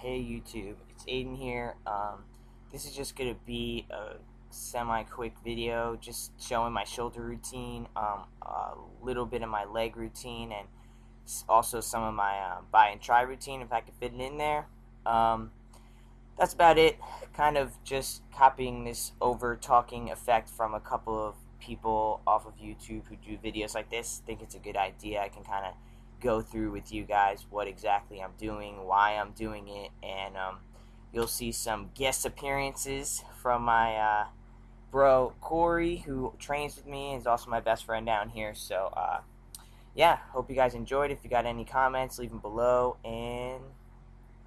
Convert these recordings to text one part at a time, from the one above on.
Hey YouTube, it's Aiden here. This is just gonna be a semi-quick video, just showing my shoulder routine, a little bit of my leg routine, and also some of my bi and tri routine if I can fit it in there. That's about it. Kind of just copying this over talking effect from a couple of people off of YouTube who do videos like this. Think it's a good idea. I can kind of go through with you guys what exactly I'm doing, why I'm doing it, and you'll see some guest appearances from my bro Corey, who trains with me and is also my best friend down here. So yeah, hope you guys enjoyed. If you got any comments, leave them below, and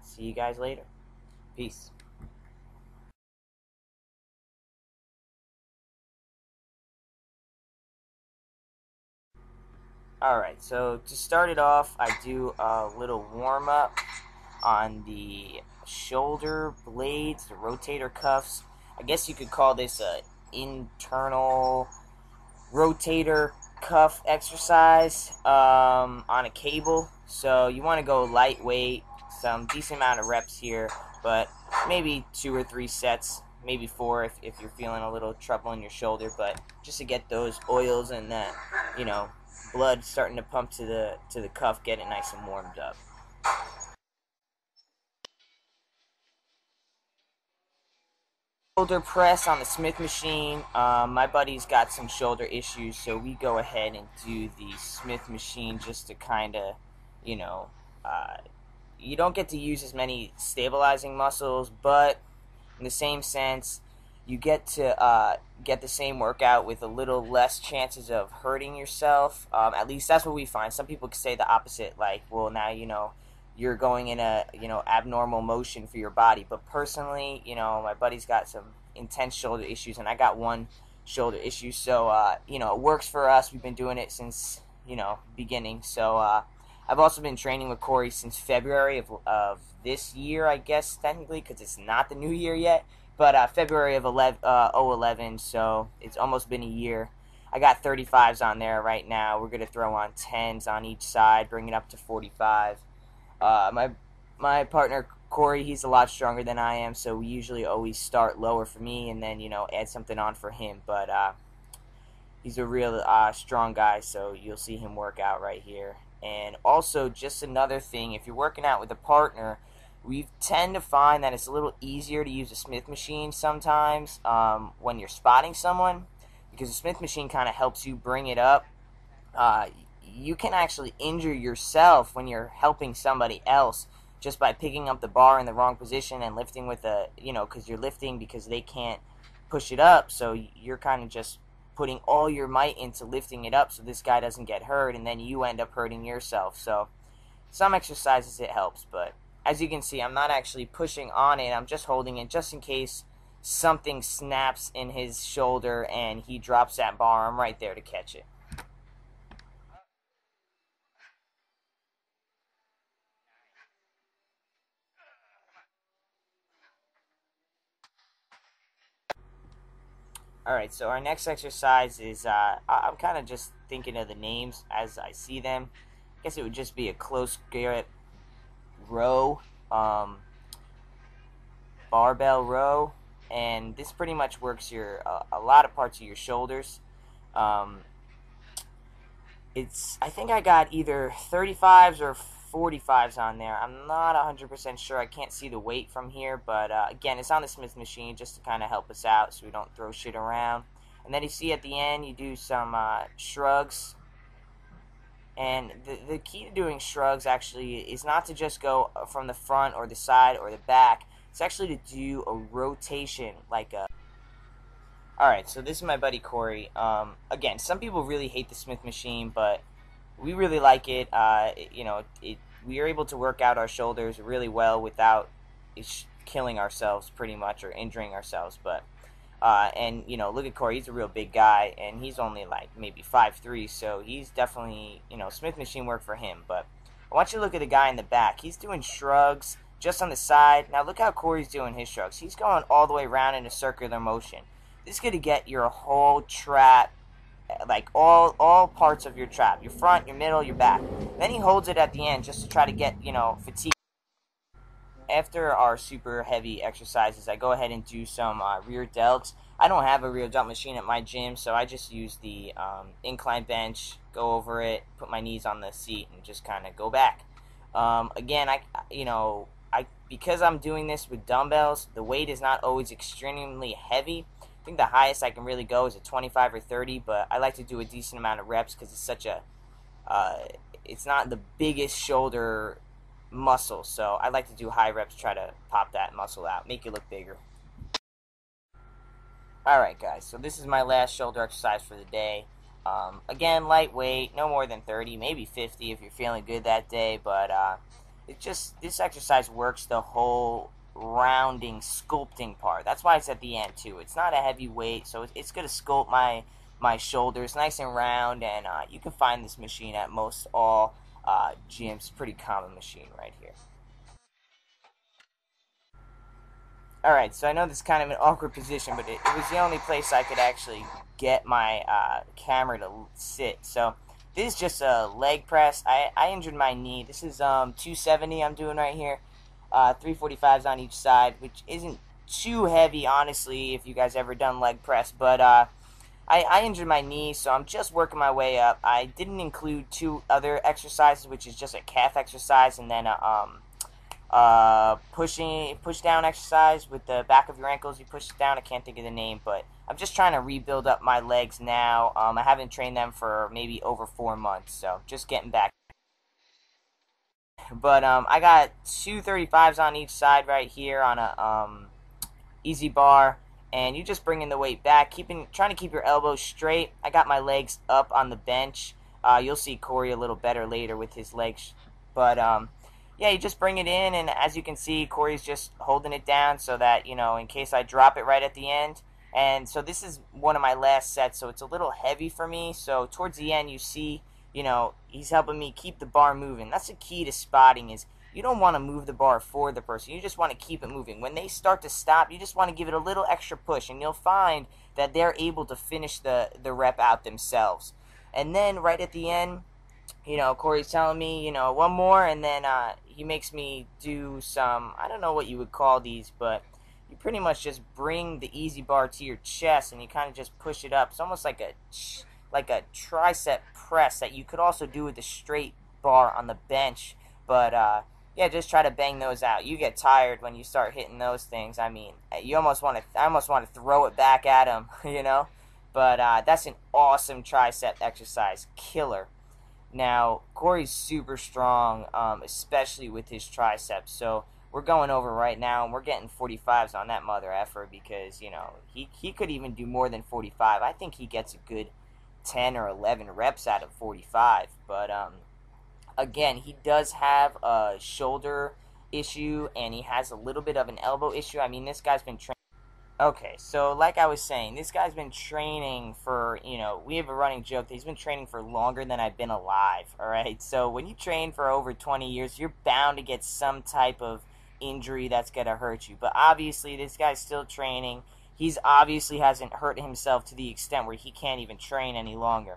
see you guys later. Peace. Alright, so to start it off, I do a little warm-up on the shoulder blades, the rotator cuffs. I guess you could call this a internal rotator cuff exercise on a cable. So you want to go lightweight, some decent amount of reps here, but maybe 2 or 3 sets, maybe 4 if you're feeling a little trouble in your shoulder, but just to get those oils and that, blood starting to pump to the cuff, get it nice and warmed up. Shoulder press on the Smith machine. My buddy's got some shoulder issues, so we go ahead and do the Smith machine just to kind of, you don't get to use as many stabilizing muscles, but in the same sense, you get to get the same workout with a little less chances of hurting yourself. At least that's what we find. Some people could say the opposite, like, well, now you're going in a abnormal motion for your body. But personally, my buddy's got some intense shoulder issues, and I got one shoulder issue, so it works for us. We've been doing it since beginning. So I've also been training with Corey since February of this year, I guess technically, because it's not the new year yet. But February of 2011, so it's almost been a year. I got 35s on there right now. We're gonna throw on 10s on each side, bring it up to 45. My partner Corey, he's a lot stronger than I am, so we usually always start lower for me, and then add something on for him. But he's a real strong guy, so you'll see him work out right here. And also, just another thing, if you're working out with a partner, we tend to find that it's a little easier to use a Smith machine sometimes when you're spotting someone, because the Smith machine kind of helps you bring it up. You can actually injure yourself when you're helping somebody else just by picking up the bar in the wrong position and lifting with because you're lifting because they can't push it up, so you're kind of just putting all your might into lifting it up so this guy doesn't get hurt, and then you end up hurting yourself. So some exercises it helps, but as you can see, I'm not actually pushing on it. I'm just holding it just in case something snaps in his shoulder and he drops that bar. I'm right there to catch it. Alright, so our next exercise is, I'm kind of just thinking of the names as I see them. I guess it would just be a close grip row, barbell row, and this pretty much works your a lot of parts of your shoulders. I think I got either 35s or 45s on there. I'm not 100% sure. I can't see the weight from here, but again, it's on the Smith machine just to kind of help us out so we don't throw shit around. And then you see at the end, you do some shrugs. And the key to doing shrugs actually is not to just go from the front or the side or the back. It's actually to do a rotation, like a... Alright, so this is my buddy Corey. Again, some people really hate the Smith machine, but we really like it. We are able to work out our shoulders really well without killing ourselves pretty much, or injuring ourselves. But look at Corey. He's a real big guy, and he's only like maybe 5'3", so he's definitely, Smith machine work for him. But I want you to look at the guy in the back. He's doing shrugs just on the side. Now look how Corey's doing his shrugs. He's going all the way around in a circular motion. This is going to get your whole trap, like all parts of your trap, your front, your middle, your back. Then he holds it at the end just to try to get, fatigue. after our super heavy exercises, I go ahead and do some rear delts. I don't have a rear delt machine at my gym, so I just use the incline bench, go over it, put my knees on the seat, and just kind of go back. Again, because I'm doing this with dumbbells, the weight is not always extremely heavy. I think the highest I can really go is a 25 or 30, but I like to do a decent amount of reps because it's such a it's not the biggest shoulder muscle, so I like to do high reps, try to pop that muscle out, make it look bigger. Alright guys, so this is my last shoulder exercise for the day. Again, lightweight, no more than 30, maybe 50 if you're feeling good that day, but this exercise works the whole rounding, sculpting part. That's why it's at the end too. It's not a heavy weight, so it's going to sculpt my shoulders nice and round, and you can find this machine at most all gyms. Pretty common machine right here. Alright, so I know this is kind of an awkward position, but it was the only place I could actually get my camera to sit. So this is just a leg press. I injured my knee. This is 270 I'm doing right here. 345s on each side, which isn't too heavy, honestly, if you guys ever done leg press. But I injured my knee, so I'm just working my way up. I didn't include 2 other exercises, which is just a calf exercise and then a push down exercise with the back of your ankles. You push it down. I can't think of the name, but I'm just trying to rebuild up my legs now. I haven't trained them for maybe over 4 months, so just getting back. But I got 2 35s on each side right here on a easy bar, and you just bringing the weight back, trying to keep your elbows straight. I got my legs up on the bench. You'll see Corey a little better later with his legs, but yeah, you just bring it in, and as you can see, Corey's just holding it down so that, in case I drop it right at the end. And so this is one of my last sets, so it's a little heavy for me. So towards the end, you see, he's helping me keep the bar moving. That's the key to spotting, is you don't want to move the bar for the person. You just want to keep it moving. When they start to stop, you just want to give it a little extra push, and you'll find that they're able to finish the rep out themselves. And then right at the end, Corey's telling me, one more, and then he makes me do some, I don't know what you would call these, but you pretty much just bring the easy bar to your chest, and you kind of just push it up. It's almost like a tricep press that you could also do with a straight bar on the bench, but yeah, just try to bang those out. You get tired when you start hitting those things. I mean, I almost want to throw it back at him, but that's an awesome tricep exercise, killer. Now, Corey's super strong, especially with his triceps, so we're going over right now, and we're getting 45s on that mother effer because, he could even do more than 45. I think he gets a good 10 or 11 reps out of 45, but, again, he does have a shoulder issue, and he has a little bit of an elbow issue. I mean, this guy's been training. Okay, so like I was saying, this guy's been training for, we have a running joke that he's been training for longer than I've been alive, alright? So when you train for over 20 years, you're bound to get some type of injury that's going to hurt you. But obviously, this guy's still training. He's obviously hasn't hurt himself to the extent where he can't even train any longer.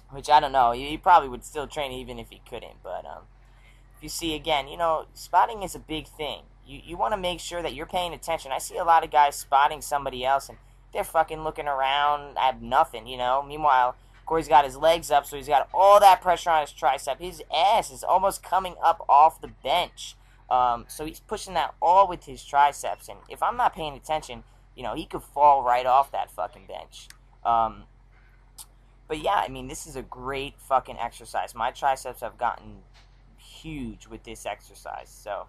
Which, I don't know, he probably would still train even if he couldn't. But, if you see, again, spotting is a big thing. You want to make sure that you're paying attention. I see a lot of guys spotting somebody else, and they're fucking looking around at nothing, Meanwhile, Corey's got his legs up, so he's got all that pressure on his tricep. His ass is almost coming up off the bench. So he's pushing that all with his triceps. And if I'm not paying attention, he could fall right off that fucking bench. But yeah, I mean, this is a great fucking exercise. My triceps have gotten huge with this exercise, so...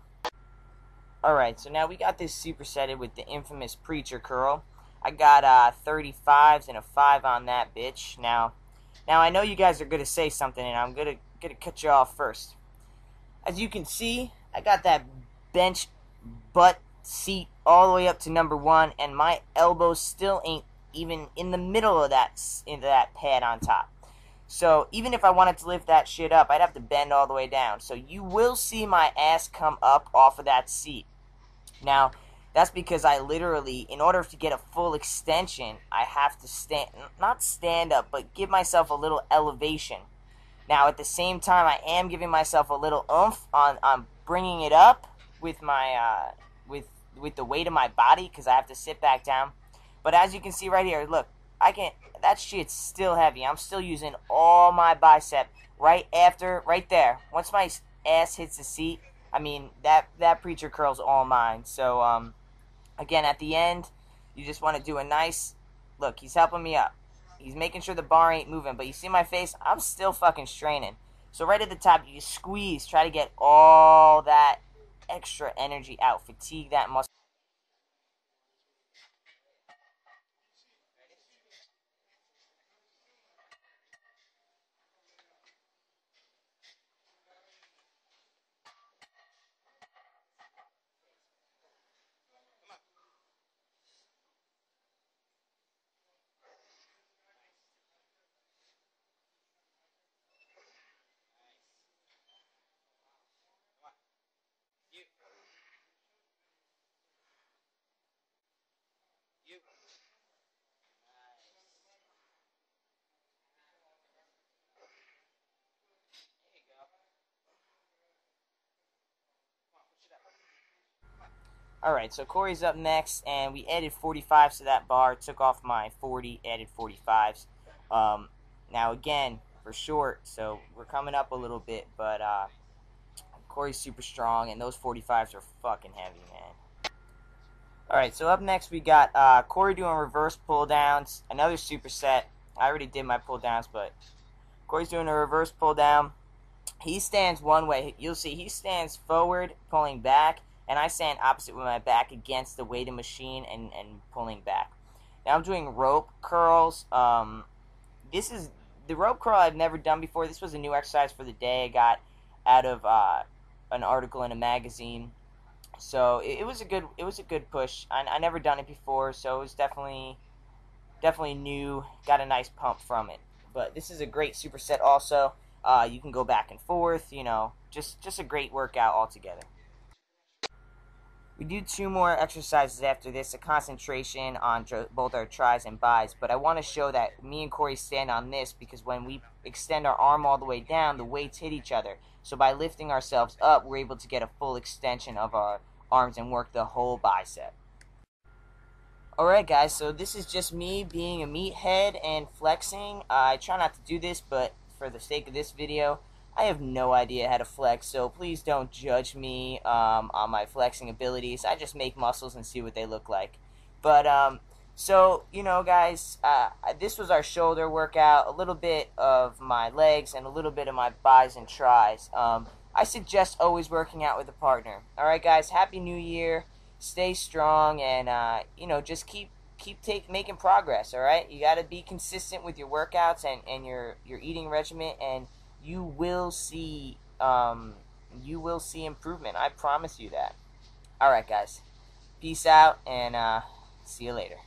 Alright, so now we got this supersetted with the infamous preacher curl. I got 35s and a 5 on that bitch. Now I know you guys are going to say something, and I'm going to cut you off first. As you can see, I got that bench butt seat all the way up to number 1, and my elbows still ain't even in the middle of that pad on top. So even if I wanted to lift that shit up, I'd have to bend all the way down. So you will see my ass come up off of that seat. Now, that's because I literally, in order to get a full extension, I have to not stand up, but give myself a little elevation. Now, at the same time, I am giving myself a little oomph on bringing it up, with my with the weight of my body because I have to sit back down. But as you can see right here, look, I can. That shit's still heavy. I'm still using all my bicep right there. Once my ass hits the seat, I mean that preacher curl's all mine. So again, at the end, you just want to do a nice look. He's helping me up. He's making sure the bar ain't moving. But you see my face? I'm still fucking straining. So right at the top, you squeeze. Try to get all that extra energy out. Fatigue that muscle. Alright, so Corey's up next, and we added 45s to that bar. Took off my 40, added 45s. Now, again, for short, so we're coming up a little bit, but Corey's super strong, and those 45s are fucking heavy, man. Alright, so up next we got Corey doing reverse pull downs, another superset. I already did my pull downs, but Corey's doing a reverse pull down. He stands one way. You'll see he stands forward, pulling back, and I stand opposite with my back against the weighted machine and pulling back. Now I'm doing rope curls. This is the rope curl I've never done before. This was a new exercise for the day I got out of an article in a magazine. So it was a good push. I never done it before, so it was definitely new. Got a nice pump from it. But this is a great superset also. You can go back and forth, you know, just a great workout altogether. We do 2 more exercises after this, a concentration on both our tris and bis, but I want to show that me and Corey stand on this because when we extend our arm all the way down, the weights hit each other. So by lifting ourselves up, we're able to get a full extension of our arms and work the whole bicep. Alright guys, so this is just me being a meathead and flexing. I try not to do this, but for the sake of this video, I have no idea how to flex, so please don't judge me on my flexing abilities. I just make muscles and see what they look like. But, so, you know, guys, this was our shoulder workout, a little bit of my legs, and a little bit of my bis and tris. I suggest always working out with a partner. Alright, guys, Happy New Year. Stay strong, and, you know, just keep making progress, alright? You gotta be consistent with your workouts and your eating regimen, and you will see improvement. I promise you that. Alright, guys. Peace out, and see you later.